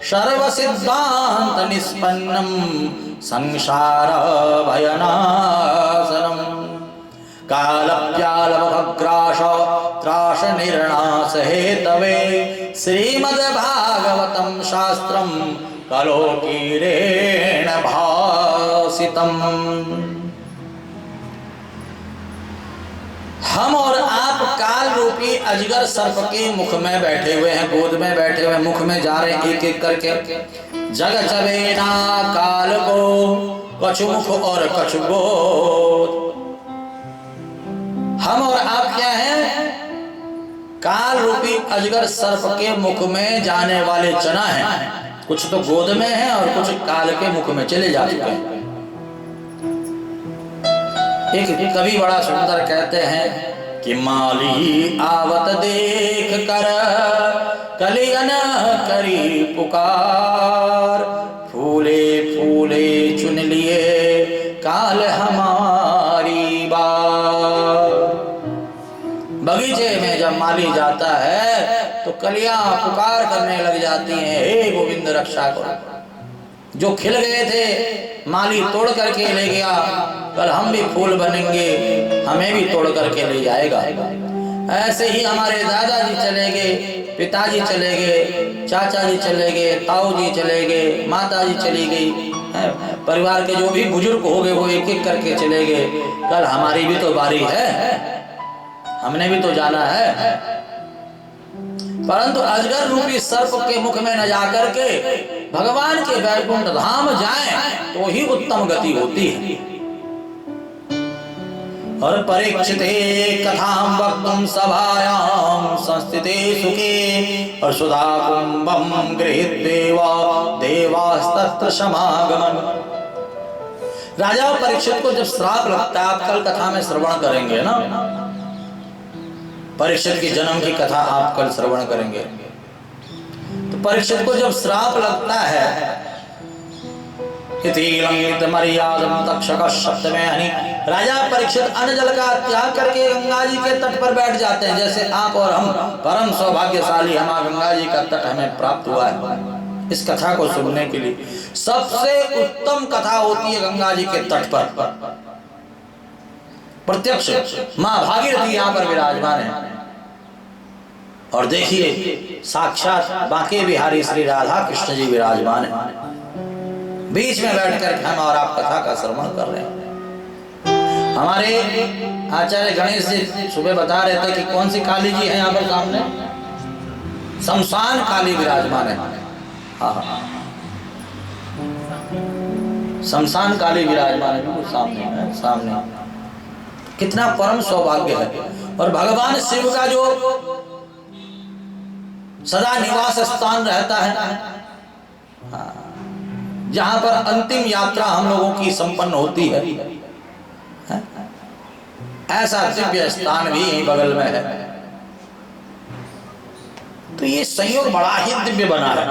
सर्व सिद्धांत निष्पन्नम संसार भयनाशनम कालव्यालवग्राश त्राश निर्णाश हेतवे श्रीमद्भागवतम शास्त्रम कलोकीरेण भासितम। हम और आप काल रूपी अजगर सर्प के मुख में बैठे हुए हैं, गोद में बैठे हुए, मुख में जा रहे हैं एक एक करके। जग चबेना काल को कछु मुख और कछु गोद। हम और आप क्या हैं? काल रूपी अजगर सर्प के मुख में जाने वाले जना हैं। कुछ तो गोद में है और कुछ काल के मुख में चले जा चुके हैं। एक कवि बड़ा सुंदर कहते हैं कि माली आवत देख कर कलियन करी पुकार, फूले फूले चुन लिए काल हमारी बार। बगीचे में जब माली जाता है तो कलियां पुकार करने लग जाती हैं, हे गोविंद रक्षा करो। जो खिल गए थे माली तोड़ करके ले गया, कल हम भी फूल बनेंगे, हमें भी तोड़ करके ले जाएगा। ऐसे ही हमारे दादाजी चले गए, पिताजी चले गए, चाचा जी चले गए, ताऊ जी चले गए, माता जी चली गई, परिवार के जो भी बुजुर्ग हो गए वो एक एक करके चले गए। कल हमारी भी तो बारी है, हमने भी तो जाना है। परंतु अजगर रूपी सर्प के मुख में न जाकर के भगवान के वैकुंठ धाम जाएं तो ही उत्तम गति होती है। और परीक्षिते कथां वक्तुं सभायां संस्थिते सुखे और सुधा कुंभं गृहीत्वा देवास्तत्र समागमन। राजा परीक्षित को जब श्राप लगता है, आप कल कथा में श्रवण करेंगे ना, परीक्षित की जन्म की कथा आप कल श्रवण करेंगे। तो परीक्षित को जब श्राप लगता है, राजा परीक्षित अन्न जल का त्याग करके गंगा जी के तट पर बैठ जाते हैं। जैसे आप और हम परम सौभाग्यशाली, हमारा गंगा जी का तट हमें प्राप्त हुआ है। इस कथा को सुनने के लिए सबसे उत्तम कथा होती है गंगा जी के तट पर। प्रत्यक्ष मां भागीरथी यहाँ पर विराजमान है और देखिए साक्षात बांके बिहारी श्री राधा कृष्ण जी विराजमान है। बीच में बैठकर हम और आप कथा का श्रवण कर रहे हैं। हमारे आचार्य गणेश जी सुबह बता रहे थे कि कौन सी काली जी है यहाँ पर सामने, शमशान काली विराजमान है। हाँ, शमशान काली विराजमान है, बिल्कुल सामने है, सामने। कितना परम सौभाग्य है। और भगवान शिव का जो सदा निवास स्थान रहता है, जहां पर अंतिम यात्रा हम लोगों की संपन्न होती है, ऐसा दिव्य स्थान भी यहीं बगल में है। तो ये संयोग बड़ा ही दिव्य बना है।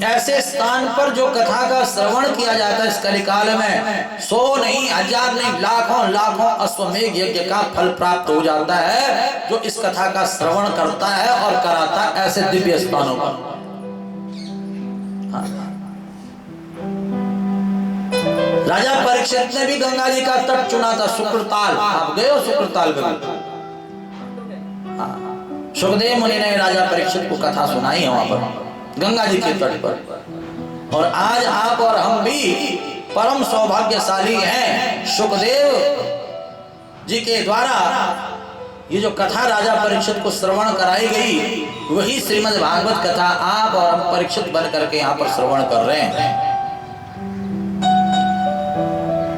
ऐसे स्थान पर जो कथा का श्रवण किया जाता है इस कलिकाल में, 100 नहीं, 1000 नहीं, लाखों लाखों अश्वमेध यज्ञ का फल प्राप्त हो जाता है जो इस कथा का श्रवण करता है और कराता है ऐसे दिव्य स्थानों पर। राजा परीक्षित ने भी गंगा जी का तट चुना था, शुक्रताल। आप गए हो शुक्रताल कभी? सुखदेव मुनि ने राजा परीक्षित को कथा सुनाई है वहां पर गंगा जी के तट पर। और आज आप और हम भी परम सौभाग्यशाली हैं, सुखदेव जी के द्वारा ये जो कथा राजा परीक्षित को श्रवण कराई गई, वही श्रीमद् भागवत कथा आप और हम परीक्षित बन करके यहाँ पर श्रवण कर रहे हैं।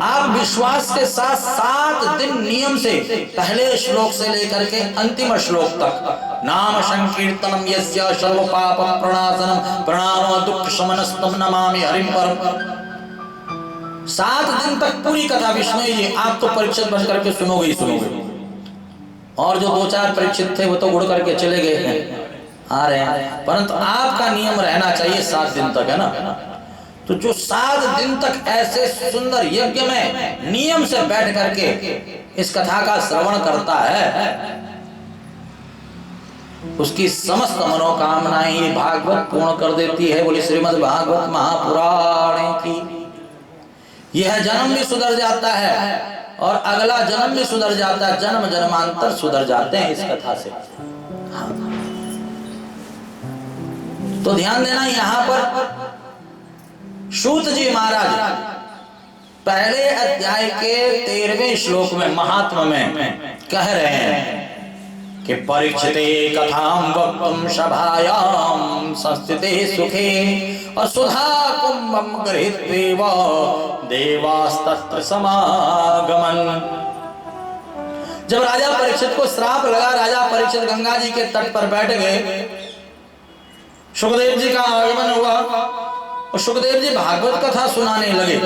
आप विश्वास के साथ 7 दिन नियम से पहले श्लोक से लेकर के अंतिम श्लोक तक नाम संकीर्तनम यस्य सर्व पाप प्रणाशनम प्रणामो दुख शमनस्तम नमामि हरिम परम। 7 दिन तक पूरी कथा विष्णु जी आप तो परीक्षित बन करके सुनोगे ही सुनोगे। और जो 2-4 परीक्षित थे वो तो उड़ करके चले गए हैं, आ रहे हैं, परंतु आपका नियम रहना चाहिए 7 दिन तक, है ना। तो जो 7 दिन तक ऐसे सुंदर यज्ञ में नियम से बैठ करके इस कथा का श्रवण करता है, उसकी समस्त मनोकामनाएं ये भागवत पूर्ण कर देती है। बोले श्रीमद् भागवत महापुराण की। यह जन्म भी सुधर जाता है और अगला जन्म भी सुधर जाता है, जन्म जन्मांतर सुधर जाते हैं इस कथा से। तो ध्यान देना, यहाँ पर सूत जी महाराज पहले अध्याय के 13वें श्लोक में महात्मा में कह रहे हैं कि परीक्षिते कथां वक्तुं सभायां संस्थिते सुखे असुधा कुंभं गृहीत्वा देवास्तत्र समागमन। जब राजा परीक्षित को श्राप लगा, राजा परीक्षित गंगा जी के तट पर बैठ गए, सुखदेव जी का आगमन हुआ और सुखदेव जी भागवत कथा सुनाने लगे।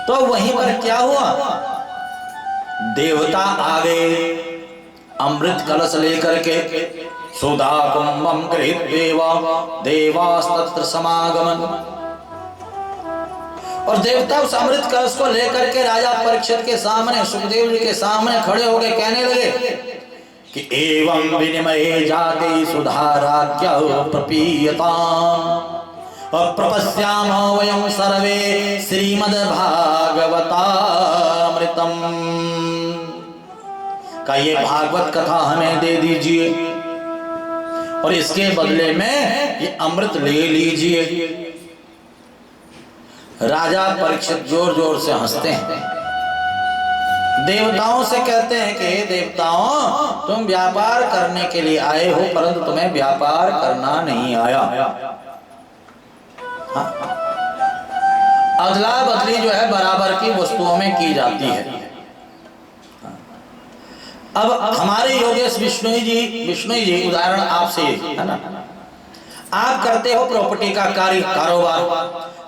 तो वहीं पर क्या हुआ, देवता आ गए अमृत कलश लेकर के, सुधा कुंभम गृहीत्वा देवास्तत्र समागमन। और देवता उस अमृत कलश को लेकर के राजा परीक्षित के सामने, सुखदेव जी के सामने खड़े हो गए, कहने लगे कि एवं विनिमये जाते सुधाराज्ञ प्रपीयताम् प्रपश्यामो वयं सर्वे श्रीमद् भागवतामृतम। का ये भागवत कथा हमें दे दीजिए और इसके बदले में ये अमृत ले लीजिए। राजा परीक्षित जोर जोर से हंसते हैं, देवताओं से कहते हैं कि देवताओं, तुम व्यापार करने के लिए आए हो, परंतु तुम्हें व्यापार करना नहीं आया। अदला बदली जो है बराबर की वस्तुओं में की जाती है। अब हमारे योगेश विष्णु जी उदाहरण आपसे, है ना, आप करते हो प्रॉपर्टी का कारोबार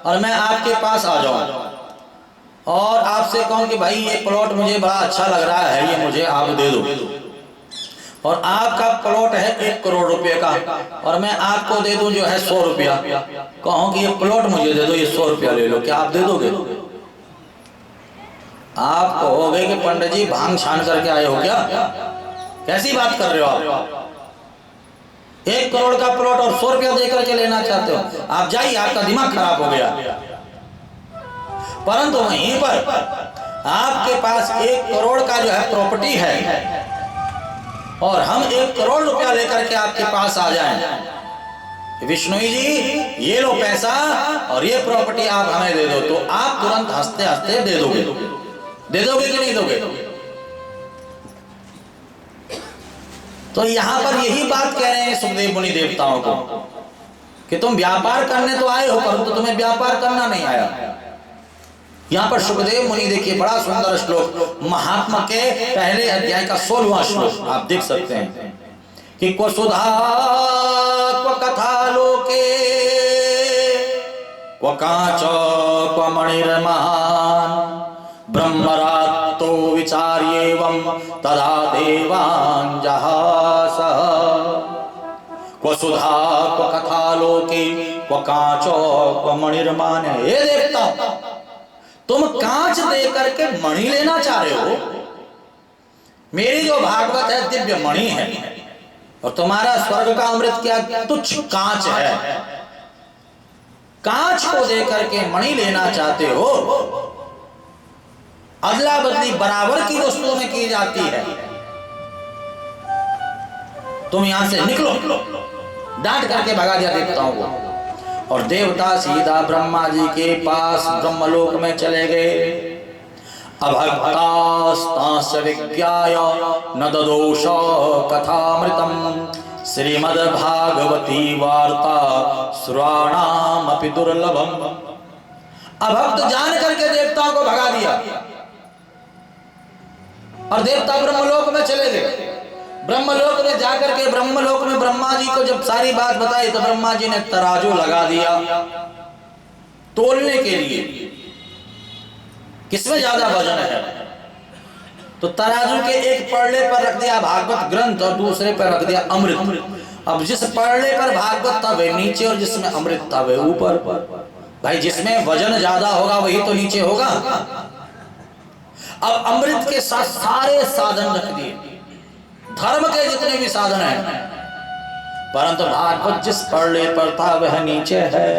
और मैं आपके पास आ जाऊं और आपसे कहूं कि भाई ये प्लॉट मुझे बड़ा अच्छा लग रहा है, ये मुझे आप दे दो, और आपका प्लॉट है 1 करोड़ रुपए का और मैं आपको दे दूं जो है 100 रुपया, कहूं कि ये प्लॉट मुझे दे दो, ये 100 रुपया ले लो, क्या आप दे दोगे? आप कहोगे कि पंडित जी भांग छान करके आए हो क्या, कैसी बात कर रहे हो आप? 1 करोड़ का प्लॉट और 100 रुपया दे करके लेना चाहते हो? आप जाइए, आपका दिमाग खराब हो गया। परंतु वहीं पर आपके पास 1 करोड़ का जो है प्रॉपर्टी है और हम 1 करोड़ रुपया लेकर के आपके पास आ जाएं, विष्णु जी ये लो पैसा और ये प्रॉपर्टी आप हमें दे दो, तो आप तुरंत हंसते हंसते दे दोगे कि नहीं दोगे? तो यहां पर यही बात कह रहे हैं सुखदेव मुनि देवताओं को कि तुम व्यापार करने तो आए हो परंतु तुम्हें व्यापार करना नहीं आया। यहाँ पर सुखदेव मुनि देखिए बड़ा सुंदर श्लोक, महात्मा के पहले अध्याय का 16वां श्लोक आप देख सकते हैं कि क्व सुधा क्व कथा लोके क्व कांच क्व मणिर्महान ब्रह्मरात्तो विचार्येवं तदा देवान् जहास। क्व सुधा क्व कथा लोके क्व कांच क्व मणिर्महान। हे देवता, तुम कांच दे करके मणि लेना चाह रहे हो। मेरी जो भागवत है दिव्य मणि है और तुम्हारा स्वर्ग का अमृत क्या तुच्छ कांच है। कांच को दे करके मणि लेना चाहते हो। अदला बदली बराबर की वस्तुओं में की जाती है। तुम यहां से निकलो। डांट करके भगा दिया देवताओं को और देवता सीधा ब्रह्मा जी के पास ब्रह्मलोक में चले गए। अभक्तास्तांस विज्ञाय न ददोष कथामृतम् श्रीमद्भागवती वार्ता श्रवणामपि दुर्लभम। अभक्त जान करके देवताओं को भगा दिया और देवता ब्रह्मलोक में चले गए। ब्रह्मलोक में जाकर के ब्रह्मलोक में ब्रह्मा जी को जब सारी बात बताई तो ब्रह्मा जी ने तराजू लगा दिया तोलने के लिए किसमें ज्यादा वजन है। तो तराजू के एक पड़ले पर रख दिया भागवत ग्रंथ और दूसरे पर रख दिया अमृत। अब जिस पड़ले पर भागवत था वे नीचे और जिसमें अमृत था वे ऊपर। भाई जिसमें वजन ज्यादा होगा वही तो नीचे होगा। अब अमृत के साथ सारे साधन रख दिए, धर्म के जितने भी साधन हैं, परंतु भागवत जिस पड़ले पर था वह नीचे है।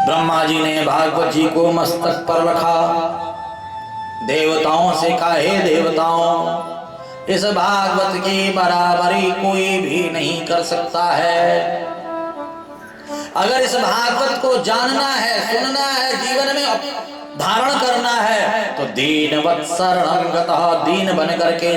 ब्रह्मा जी ने भागवत जी को मस्तक पर रखा। देवताओं से कहा, हे देवताओं, इस भागवत की बराबरी कोई भी नहीं कर सकता है। अगर इस भागवत को जानना है, सुनना है, जीवन में धारण करना है तो दीन वत्सरणं गतः, दीन बन करके